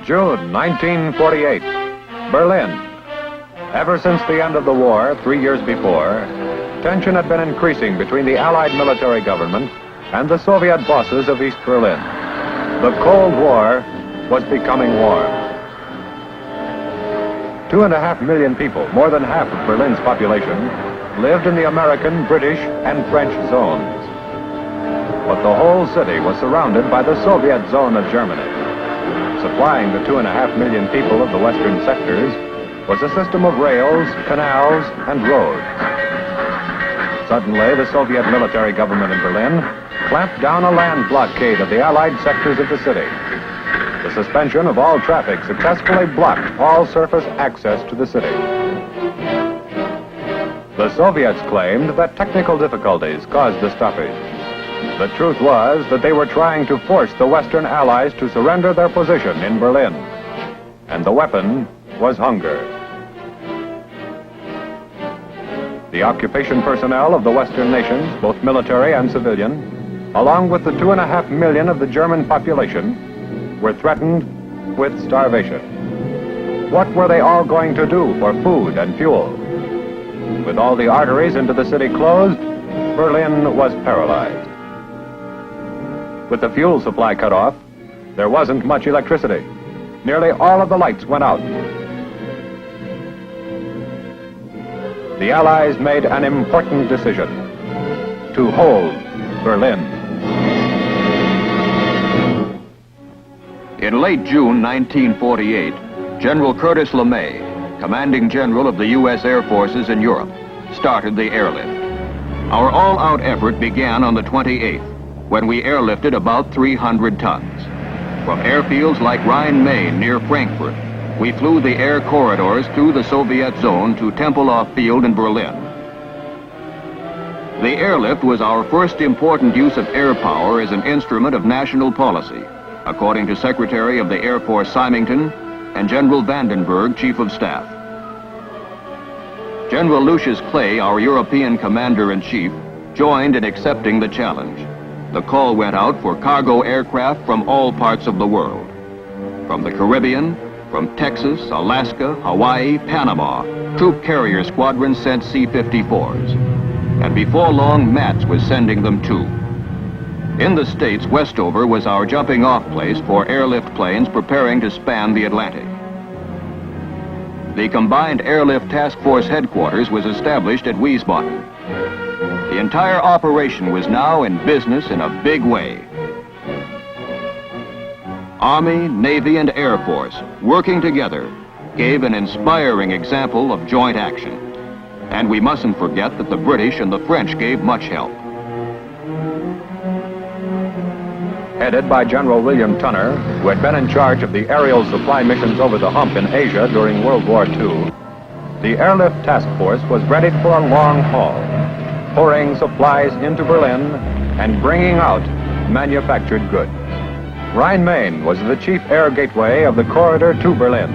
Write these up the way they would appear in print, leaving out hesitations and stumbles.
June 1948, Berlin. Ever since the end of the war, 3 years before, tension had been increasing between the Allied military government and the Soviet bosses of East Berlin. The Cold War was becoming warm. 2.5 million people, more than half of Berlin's population, lived in the American, British, and French zones. But the whole city was surrounded by the Soviet zone of Germany. Supplying the 2.5 million people of the western sectors was a system of rails, canals, and roads. Suddenly, the Soviet military government in Berlin clamped down a land blockade of the Allied sectors of the city. The suspension of all traffic successfully blocked all surface access to the city. The Soviets claimed that technical difficulties caused the stoppage. The truth was that they were trying to force the Western Allies to surrender their position in Berlin. And the weapon was hunger. The occupation personnel of the Western nations, both military and civilian, along with the 2.5 million of the German population, were threatened with starvation. What were they all going to do for food and fuel? With all the arteries into the city closed, Berlin was paralyzed. With the fuel supply cut off, there wasn't much electricity. Nearly all of the lights went out. The Allies made an important decision: to hold Berlin. In late June 1948, General Curtis LeMay, commanding general of the U.S. Air Forces in Europe, started the airlift. Our all-out effort began on the 28th, when we airlifted about 300 tons. From airfields like Rhein-Main near Frankfurt, we flew the air corridors through the Soviet zone to Tempelhof Field in Berlin. The airlift was our first important use of air power as an instrument of national policy, according to Secretary of the Air Force Symington and General Vandenberg, Chief of Staff. General Lucius Clay, our European Commander-in-Chief, joined in accepting the challenge. The call went out for cargo aircraft from all parts of the world. From the Caribbean, from Texas, Alaska, Hawaii, Panama, troop carrier squadrons sent C-54s. And before long, MATS was sending them too. In the States, Westover was our jumping-off place for airlift planes preparing to span the Atlantic. The Combined Airlift Task Force headquarters was established at Wiesbaden. The entire operation was now in business in a big way. Army, Navy, and Air Force, working together, gave an inspiring example of joint action. And we mustn't forget that the British and the French gave much help. Headed by General William Tunner, who had been in charge of the aerial supply missions over the hump in Asia during World War II, the Airlift Task Force was ready for a long haul, pouring supplies into Berlin and bringing out manufactured goods. Rhein-Main was the chief air gateway of the corridor to Berlin.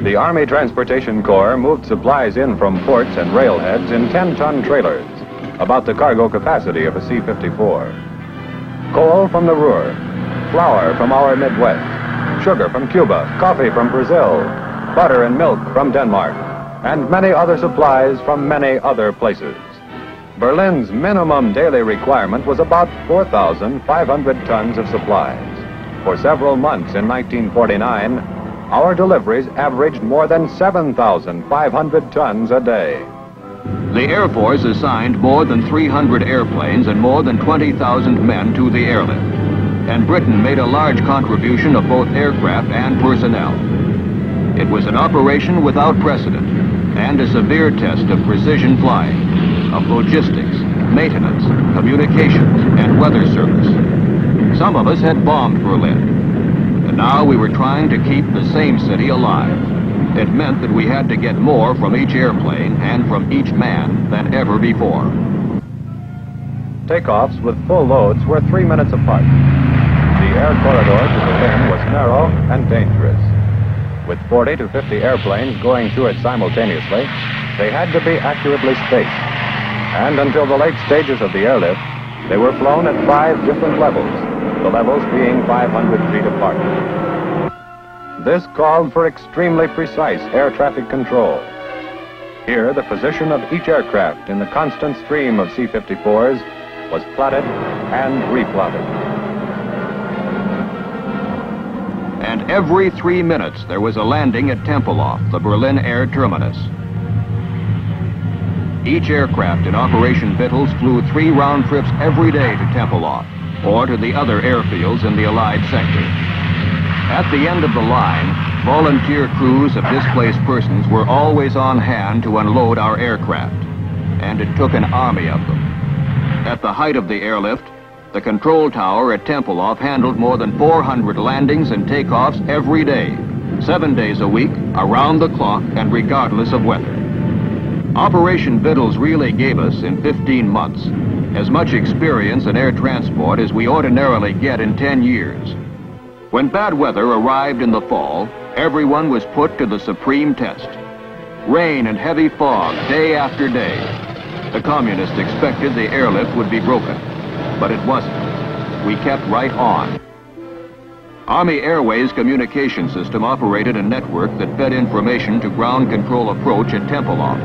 The Army Transportation Corps moved supplies in from ports and railheads in 10-ton trailers, about the cargo capacity of a C-54. Coal from the Ruhr, flour from our Midwest, sugar from Cuba, coffee from Brazil, butter and milk from Denmark, and many other supplies from many other places. Berlin's minimum daily requirement was about 4,500 tons of supplies. For several months in 1949, our deliveries averaged more than 7,500 tons a day. The Air Force assigned more than 300 airplanes and more than 20,000 men to the airlift. And Britain made a large contribution of both aircraft and personnel. It was an operation without precedent and a severe test of precision flying, of logistics, maintenance, communications, and weather service. Some of us had bombed Berlin, and now we were trying to keep the same city alive. It meant that we had to get more from each airplane and from each man than ever before. Takeoffs with full loads were 3 minutes apart. The air corridor to Berlin was narrow and dangerous. With 40 to 50 airplanes going through it simultaneously, they had to be accurately spaced. And until the late stages of the airlift, they were flown at 5 different levels, the levels being 500 feet apart. This called for extremely precise air traffic control. Here, the position of each aircraft in the constant stream of C-54s was plotted and replotted. And every 3 minutes, there was a landing at Tempelhof, the Berlin air terminus. Each aircraft in Operation Vittles flew 3 round trips every day to Tempelhof, or to the other airfields in the Allied sector. At the end of the line, volunteer crews of displaced persons were always on hand to unload our aircraft, and it took an army of them. At the height of the airlift, the control tower at Tempelhof handled more than 400 landings and takeoffs every day, 7 days a week, around the clock, and regardless of weather. Operation Vittles really gave us, in 15 months, as much experience in air transport as we ordinarily get in 10 years. When bad weather arrived in the fall, everyone was put to the supreme test. Rain and heavy fog day after day. The communists expected the airlift would be broken, but it wasn't. We kept right on. Army Airways communication system operated a network that fed information to ground control approach at Tempelhof.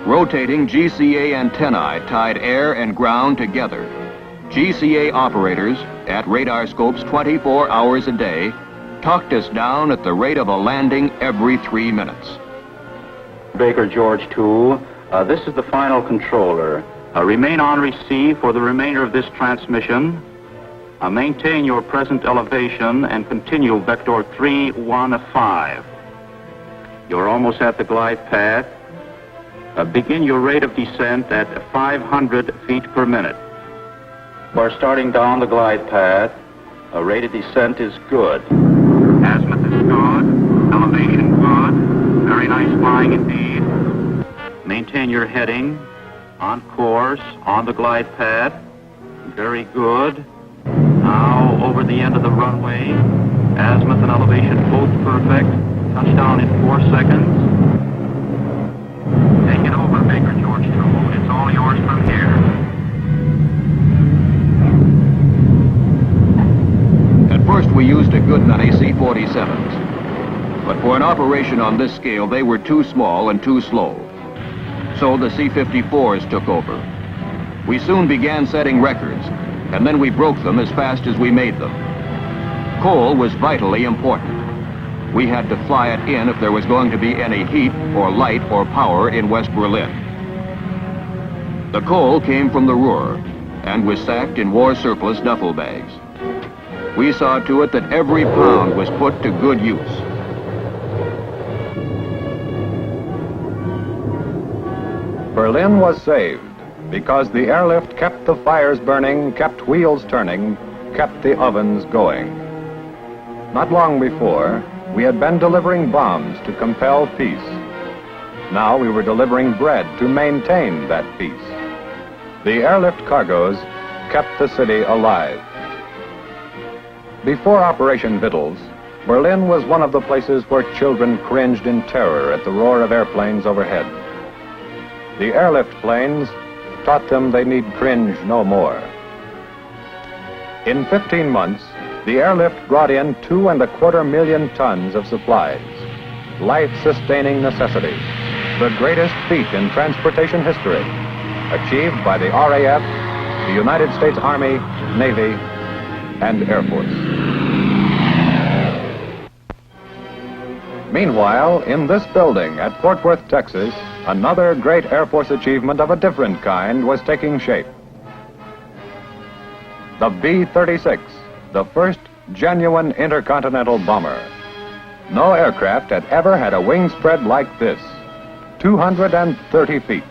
Rotating GCA antennae tied air and ground together. GCA operators, at radar scopes 24 hours a day, talked us down at the rate of a landing every 3 minutes. Baker George 2, this is the final controller. Remain on receive for the remainder of this transmission. Maintain your present elevation and continue vector 315. You're almost at the glide path. Begin your rate of descent at 500 feet per minute. We're starting down the glide path. Rate of descent is good. Azimuth is good. Elevation good. Very nice flying indeed. Maintain your heading. On course, on the glide path. Very good. Now over the end of the runway. Azimuth and elevation both perfect. Touchdown in 4 seconds. Take it over, Baker George 2. It's all yours from here. At first, we used a good many C-47s. But for an operation on this scale, they were too small and too slow. So the C-54s took over. We soon began setting records, and then we broke them as fast as we made them. Coal was vitally important. We had to fly it in if there was going to be any heat or light or power in West Berlin. The coal came from the Ruhr and was sacked in war surplus duffel bags. We saw to it that every pound was put to good use. Berlin was saved because the airlift kept the fires burning, kept wheels turning, kept the ovens going. Not long before, we had been delivering bombs to compel peace. Now we were delivering bread to maintain that peace. The airlift cargoes kept the city alive. Before Operation Vittles, Berlin was one of the places where children cringed in terror at the roar of airplanes overhead. The airlift planes taught them they need cringe no more. In 15 months, the airlift brought in 2.25 million tons of supplies, life-sustaining necessities, the greatest feat in transportation history, achieved by the RAF, the United States Army, Navy, and Air Force. Meanwhile, in this building at Fort Worth, Texas, another great Air Force achievement of a different kind was taking shape. The B-36, the first genuine intercontinental bomber. No aircraft had ever had a wing spread like this, 230 feet.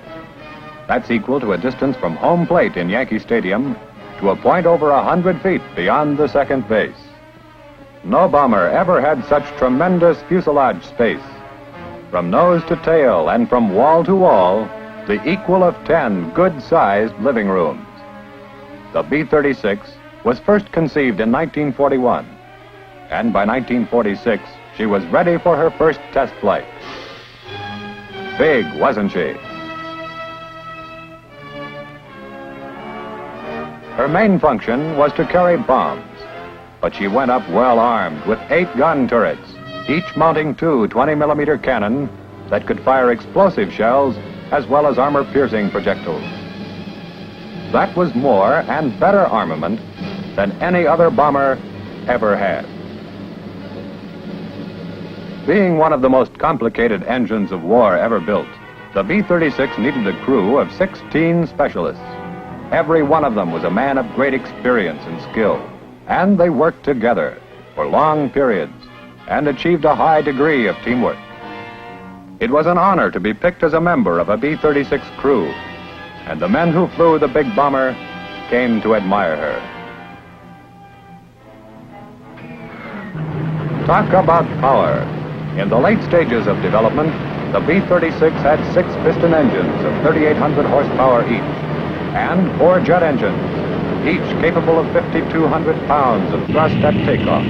That's equal to a distance from home plate in Yankee Stadium to a point over 100 feet beyond the second base. No bomber ever had such tremendous fuselage space. From nose to tail and from wall to wall, the equal of 10 good-sized living rooms. The B-36 was first conceived in 1941, and by 1946, she was ready for her first test flight. Big, wasn't she? Her main function was to carry bombs, but she went up well armed with 8 gun turrets, each mounting 2 20-millimeter cannon that could fire explosive shells as well as armor-piercing projectiles. That was more and better armament than any other bomber ever had. Being one of the most complicated engines of war ever built, the B-36 needed a crew of 16 specialists. Every one of them was a man of great experience and skill, and they worked together for long periods and achieved a high degree of teamwork. It was an honor to be picked as a member of a B-36 crew, and the men who flew the big bomber came to admire her. Talk about power. In the late stages of development, the B-36 had 6 piston engines of 3,800 horsepower each, and 4 jet engines, each capable of 5,200 pounds of thrust at takeoff.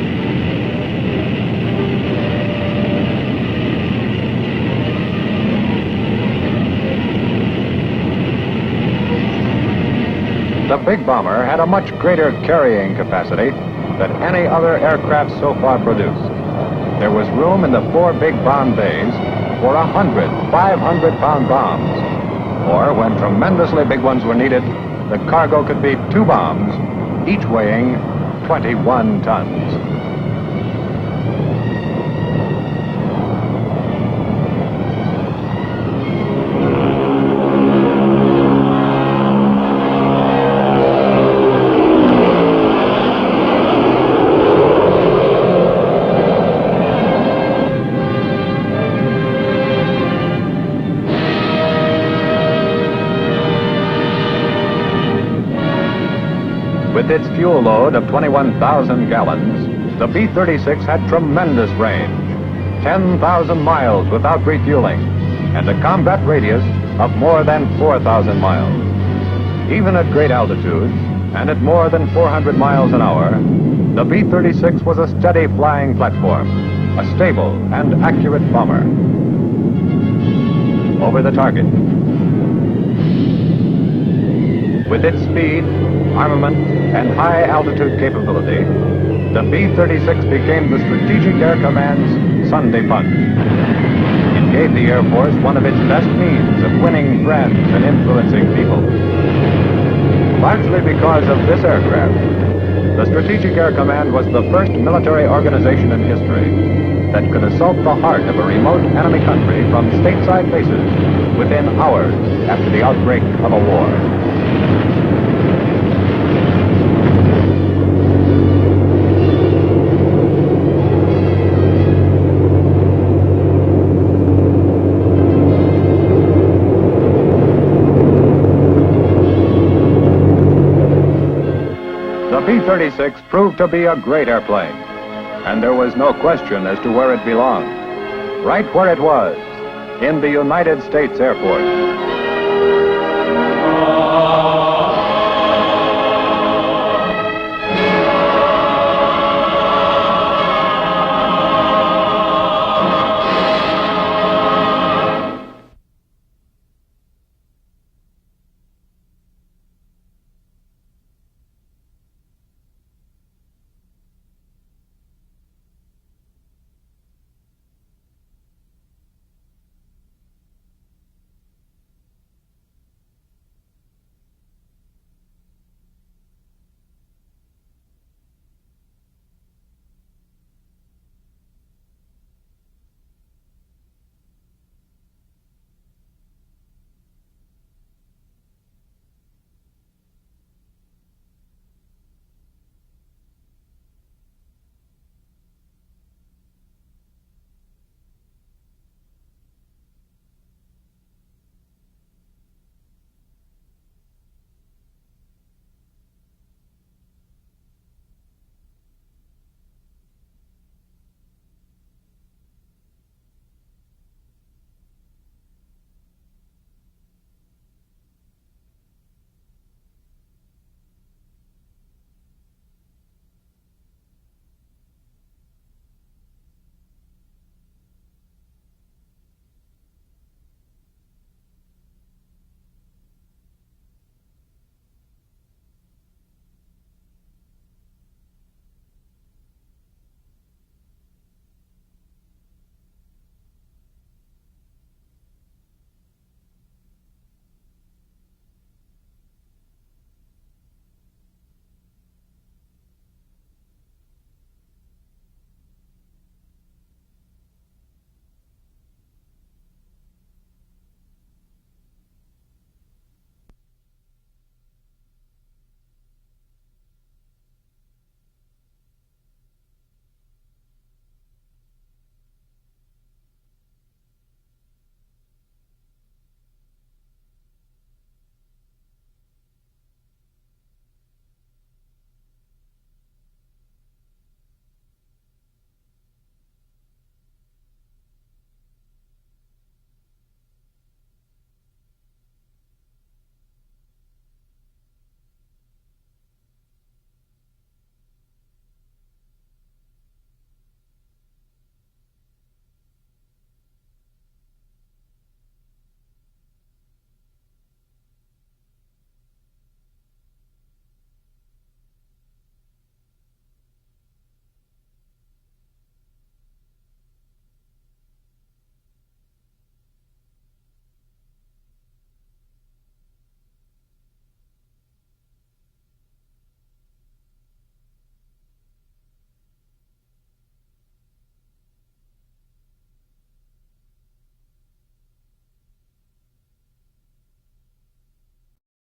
The big bomber had a much greater carrying capacity than any other aircraft so far produced. There was room in the 4 big bomb bays for 100 500-pound bombs, or when tremendously big ones were needed, the cargo could be 2 bombs, each weighing 21 tons. With its fuel load of 21,000 gallons, the B-36 had tremendous range, 10,000 miles without refueling, and a combat radius of more than 4,000 miles. Even at great altitudes, and at more than 400 miles an hour, the B-36 was a steady flying platform, a stable and accurate bomber. Over the target. With its speed, armament, and high-altitude capability, the B-36 became the Strategic Air Command's Sunday punch. It gave the Air Force one of its best means of winning friends and influencing people. Largely because of this aircraft, the Strategic Air Command was the first military organization in history that could assault the heart of a remote enemy country from stateside bases within hours after the outbreak of a war. The B-36 proved to be a great airplane, and there was no question as to where it belonged. Right where it was, in the United States Air Force.